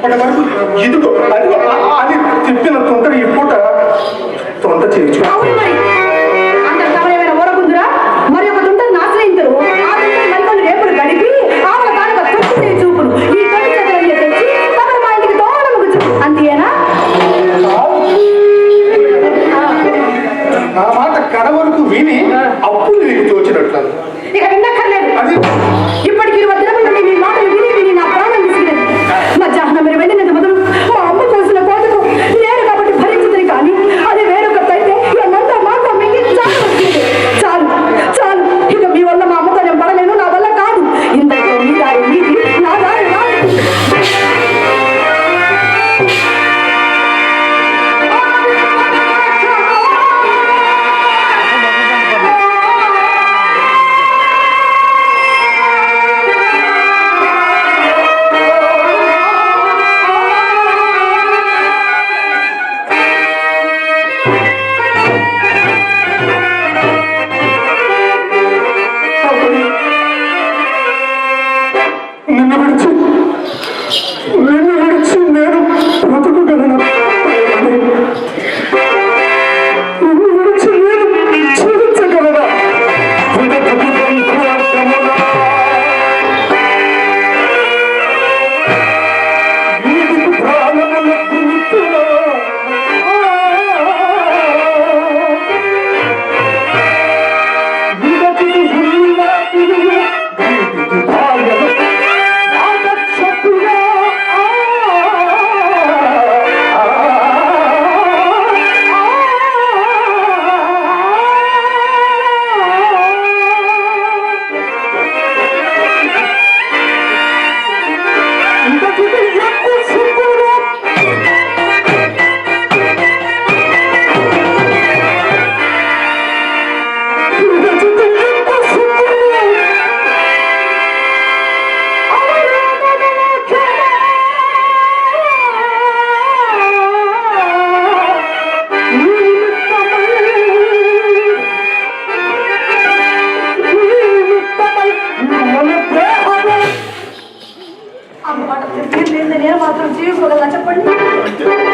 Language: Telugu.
ఇప్పటి వరకు ఇదిగో అదిగో అని చెప్పిన తొందర ఈ పూట తొందర చేయొచ్చు. మరి ఒక తుంటను నాశనయించరు ఆ తుంటను మరికొన్ని రేపులు గడిపి ఆమె తాను తొట్టి చూపును ఈ తొట్టి చదవని తెచ్చి తమరు మా ఇంటికి తోడముచ్చు అంతేనా? నా మాట కడ వరకు విని అప్పుడు నీకు తోచినట్లు ఇక విన్నక్కర్లేదు. ఇప్పటికి 20 దినముల నుండి మీ మాటలు విని విని నా ప్రాణం విసిగినది. మధ్యాహ్నం మీరు వెళ్ళినది మొదలు మా అమ్మ కోసిన కోటకు నేను కాబట్టి భరించదని కానీ అది వేరొకటైతే ఇదంతా మాట మీకు చాలు వచ్చింది. చాలు చాలు ఇక మీ వల్ల మా అమ్మతో నేను పడలేను. నా వల్ల కాదు. ఇంతలో మీ దారి మీది నా దారి రాదు. నిన్ను విడిచి నేను బ్రతుకుగలను. నిన్ను విడిచి నేను జీవించగలనా? వీడికి ప్రాణముల గుర్తులో నేను మాత్రం జీవిపోగలనా చెప్పండి.